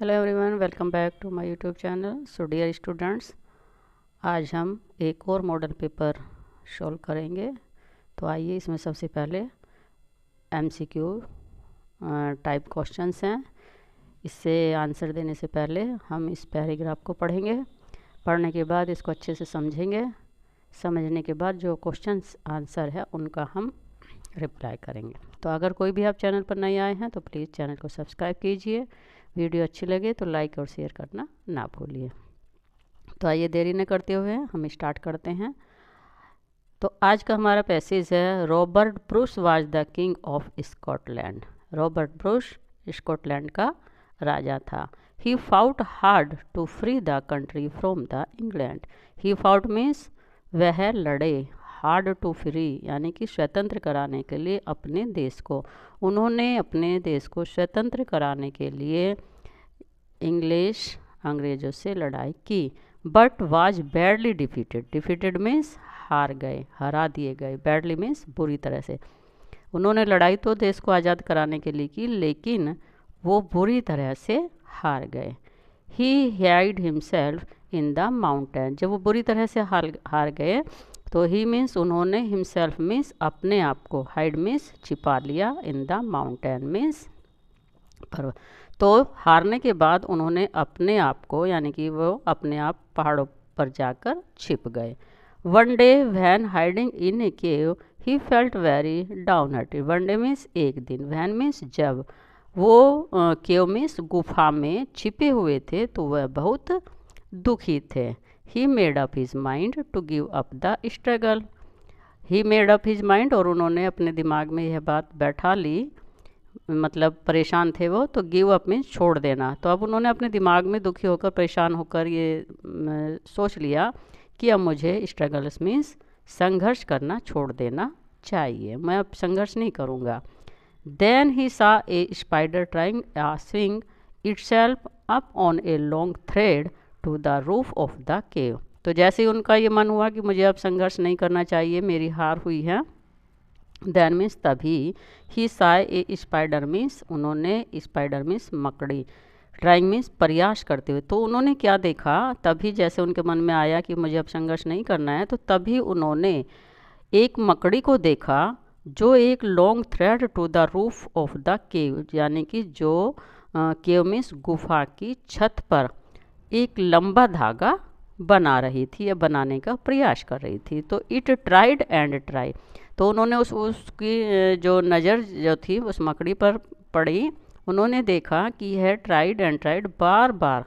Hello everyone, welcome back to my YouTube channel. So dear students, आज हम एक और मॉडल पेपर सॉल्व करेंगे। तो आइए, इसमें सबसे पहले एमसीक्यू टाइप क्वेश्चंस हैं। इससे आंसर देने से पहले हम इस पैराग्राफ को पढ़ेंगे। पढ़ने के बाद इसको अच्छे से समझेंगे। समझने के बाद जो क्वेश्चंस आंसर है उनका हम रिप्लाई करेंगे। तो अगर कोई भी आप चैनल पर नए आए हैं तो प्लीज़ चैनल को सब्सक्राइब कीजिए। वीडियो अच्छी लगे तो लाइक और शेयर करना ना भूलिए। तो आइए, देरी न करते हुए हम स्टार्ट करते हैं। तो आज का हमारा पैसेज है, Robert Bruce was the king of Scotland. Robert Bruce Scotland का राजा था। He fought hard to free the country from the England. He fought means वह लड़े, हार्ड टू फ्री यानी कि स्वतंत्र कराने के लिए अपने देश को। उन्होंने अपने देश को स्वतंत्र कराने के लिए अंग्रेज़ों से लड़ाई की। But was badly defeated. Defeated means हार गए, हरा दिए गए। बैडली मीन्स बुरी तरह से। उन्होंने लड़ाई तो देश को आज़ाद कराने के लिए की, लेकिन वो बुरी तरह से हार गए। He hide himself in the mountain. जब वो बुरी तरह से हार गए तो ही मीन्स उन्होंने, हिमसेल्फ मीन्स अपने आप को, हाइड मीन्स छिपा लिया, इन द माउंटेन मीन्स पर्वत। तो हारने के बाद उन्होंने अपने आप को, यानी कि वो अपने आप पहाड़ों पर जाकर छिप गए। One day when hiding in A cave he felt very down hearted. One day means एक दिन, वैन मीन्स जब। वो केव मीन्स गुफा में छिपे हुए थे तो वह बहुत दुखी थे। He made up his mind to give up the struggle. He made up his mind, और उन्होंने अपने दिमाग में यह बात बैठा ली, मतलब परेशान थे वो, तो गिव अप मीन्स छोड़ देना। तो अब उन्होंने अपने दिमाग में दुखी होकर, परेशान होकर ये सोच लिया कि अब मुझे स्ट्रगल्स मीन्स संघर्ष करना छोड़ देना चाहिए, मैं अब संघर्ष नहीं करूँगा। Then he saw a spider trying swing itself up on a long thread to the roof of the cave. तो जैसे ही उनका ये मन हुआ कि मुझे अब संघर्ष नहीं करना चाहिए, मेरी हार हुई है, देन मीन्स तभी, ही साय ए स्पाइडर मीन्स उन्होंने, स्पाइडर मीन्स मकड़ी, ट्राइंग मीन्स प्रयास करते हुए। तो उन्होंने क्या देखा, तभी जैसे उनके मन में आया कि मुझे अब संघर्ष नहीं करना है, तो तभी उन्होंने एक मकड़ी को देखा जो एक long thread to the roof of the cave, यानी कि जो केव मीन्स गुफा की छत पर एक लंबा धागा बना रही थी या बनाने का प्रयास कर रही थी। तो इट ट्राइड एंड ट्राई। तो उन्होंने उसकी जो नज़र जो थी उस मकड़ी पर पड़ी, उन्होंने देखा कि यह ट्राइड एंड ट्राइड, बार बार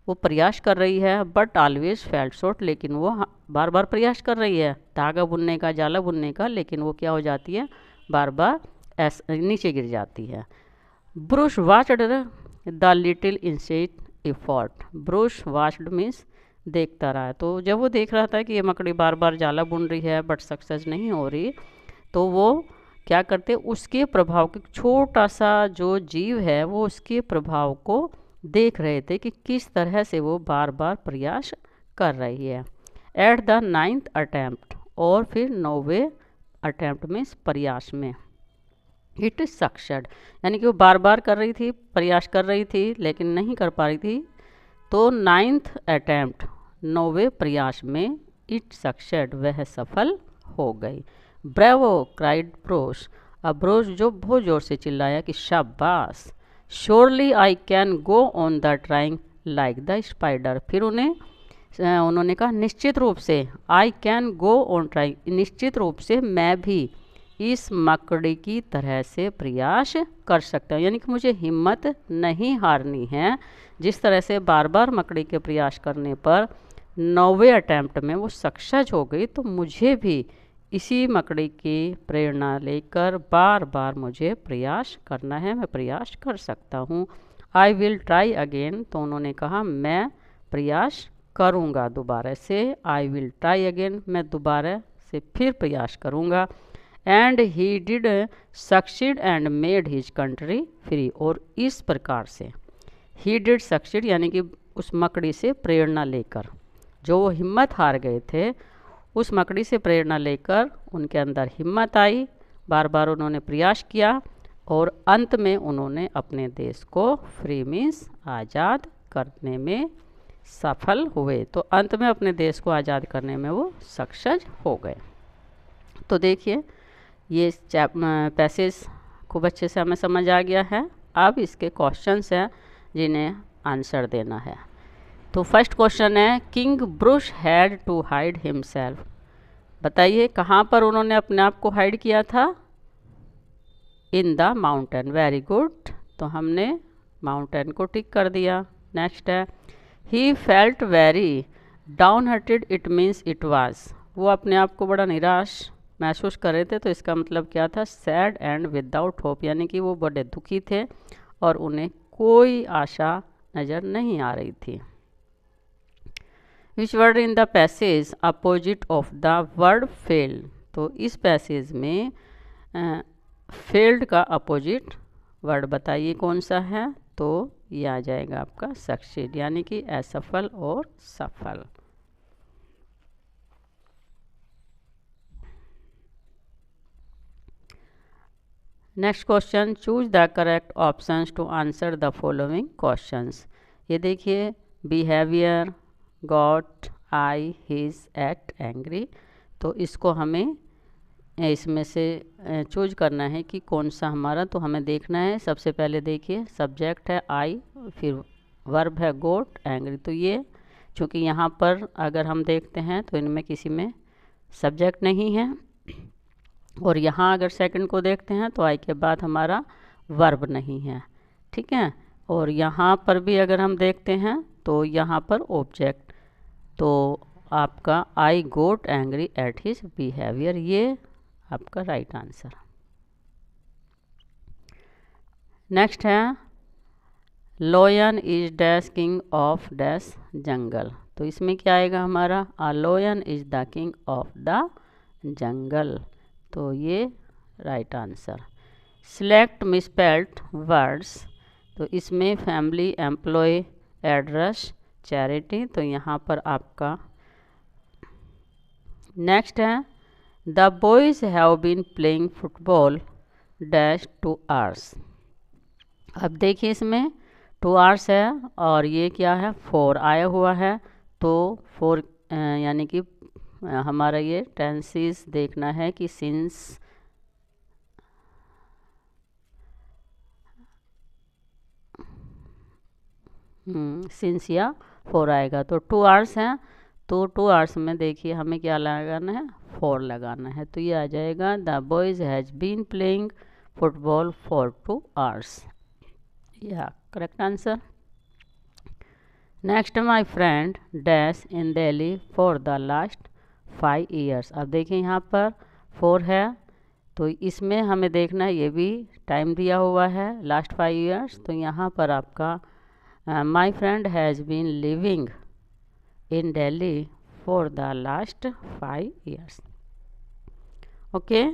वो प्रयास कर रही है, बट ऑलवेज फेल्ट शॉर्ट, लेकिन वो बार बार प्रयास कर रही है धागा बुनने का, जाला बुनने का, लेकिन वो क्या हो जाती है, बार बार नीचे गिर जाती है। Bruce watched the little insect effort. Bruce watched means देखता रहा। तो जब वो देख रहा था कि ये मकड़ी बार बार जाला बुन रही है बट सक्सेस नहीं हो रही, तो वो क्या करते, उसके प्रभाव के, छोटा सा जो जीव है वो उसके प्रभाव को देख रहे थे कि किस तरह से वो बार बार प्रयास कर रही है। एट द 9th अटैम्प्ट, और फिर 9वें अटैम्प्ट में, प्रयास में, इट सक्सेड, यानी कि वो बार बार कर रही थी, प्रयास कर रही थी लेकिन नहीं कर पा रही थी। तो 9th अटैम्प्ट, 9वें प्रयास में, इट सक्सेड, वह सफल हो गई। Bravo cried Bruce. अब ब्रोस जो बहुत ज़ोर से चिल्लाया कि शाबाश। Surely I can go on the trying like the spider. फिर उन्होंने कहा निश्चित रूप से, I can go on trying, निश्चित रूप से मैं भी इस मकड़ी की तरह से प्रयास कर सकता हूँ, यानी कि मुझे हिम्मत नहीं हारनी है। जिस तरह से बार बार मकड़ी के प्रयास करने पर 9वें अटैम्प्ट में वो सक्सेस हो गई, तो मुझे भी इसी मकड़ी की प्रेरणा लेकर बार बार मुझे प्रयास करना है, मैं प्रयास कर सकता हूँ। I will try again. तो उन्होंने कहा मैं प्रयास करूँगा दोबारा से। आई विल ट्राई अगेन, मैं दोबारा से फिर प्रयास करूँगा। And he did succeed and made his country free. और इस प्रकार से ही डिड सक्सीड, यानी कि उस मकड़ी से प्रेरणा लेकर, जो वो हिम्मत हार गए थे, उस मकड़ी से प्रेरणा लेकर उनके अंदर हिम्मत आई, बार बार उन्होंने प्रयास किया और अंत में उन्होंने अपने देश को फ्री मीन्स आज़ाद करने में सफल हुए। तो अंत में अपने देश को आज़ाद करने में वो सक्सेस हो गए। तो देखिए ये पैसेज खूब अच्छे से हमें समझ आ गया है। अब इसके क्वेश्चंस हैं जिन्हें आंसर देना है। तो फर्स्ट क्वेश्चन है, King Bruce had to hide himself. बताइए कहाँ पर उन्होंने अपने आप को हाइड किया था? इन द माउंटेन। वेरी गुड, तो हमने माउंटेन को टिक कर दिया। नेक्स्ट है, he felt very down hearted, it means it was. वो अपने आप को बड़ा निराश महसूस कर रहे थे, तो इसका मतलब क्या था? सैड एंड विदाउट होप, यानी कि वो बड़े दुखी थे और उन्हें कोई आशा नज़र नहीं आ रही थी। Which word in the passage opposite of the word failed. तो इस पैसेज में फेल्ड का अपोजिट वर्ड बताइए कौन सा है? तो ये आ जाएगा आपका सक्सीड, यानी कि असफल और सफल। Next question, choose the correct options to answer the following questions. ये देखिए, behaviour, got, I, his, ate, angry. तो इसको हमें इसमें से चूज करना है कि कौन सा हमारा, तो हमें देखना है। सबसे पहले देखिए, सब्जेक्ट है आई, फिर वर्ब है गोट, एंग्री। तो ये चूँकि यहाँ पर अगर हम देखते हैं तो इनमें किसी में सब्जेक्ट नहीं है, और यहाँ अगर सेकंड को देखते हैं तो आई के बाद हमारा वर्ब नहीं है, ठीक है। और यहाँ पर भी अगर हम देखते हैं तो यहाँ पर ऑब्जेक्ट, तो आपका I got angry at his behaviour, ये आपका राइट आंसर। नेक्स्ट है, lion is dash king of dash jungle. तो इसमें क्या आएगा हमारा? A lion is the king of the jungle, तो ये right answer. Select misspelled words. तो इसमें फैमिली, एम्प्लॉय, एड्रेस, चैरिटी, तो यहाँ पर आपका नेक्स्ट है, the boys have been playing football dash 2 hours। अब देखिए इसमें 2 hours है और ये क्या है? 4 आया हुआ है, तो 4 यानी कि हमारा ये टेंसेस देखना है कि सिंस या 4 आएगा, तो 2 hours हैं। तो 2 hours में देखिए हमें क्या लगाना है? 4 लगाना है, तो ये आ जाएगा, the boys has been playing football for 2 hours। या correct answer. Next, my friend dash in Delhi for the last 5 years। अब देखिए यहाँ पर 4 है, तो इसमें हमें देखना है, ये भी टाइम दिया हुआ है लास्ट 5 years, तो यहाँ पर आपका my friend has been living in Delhi for the last 5 years। Okay.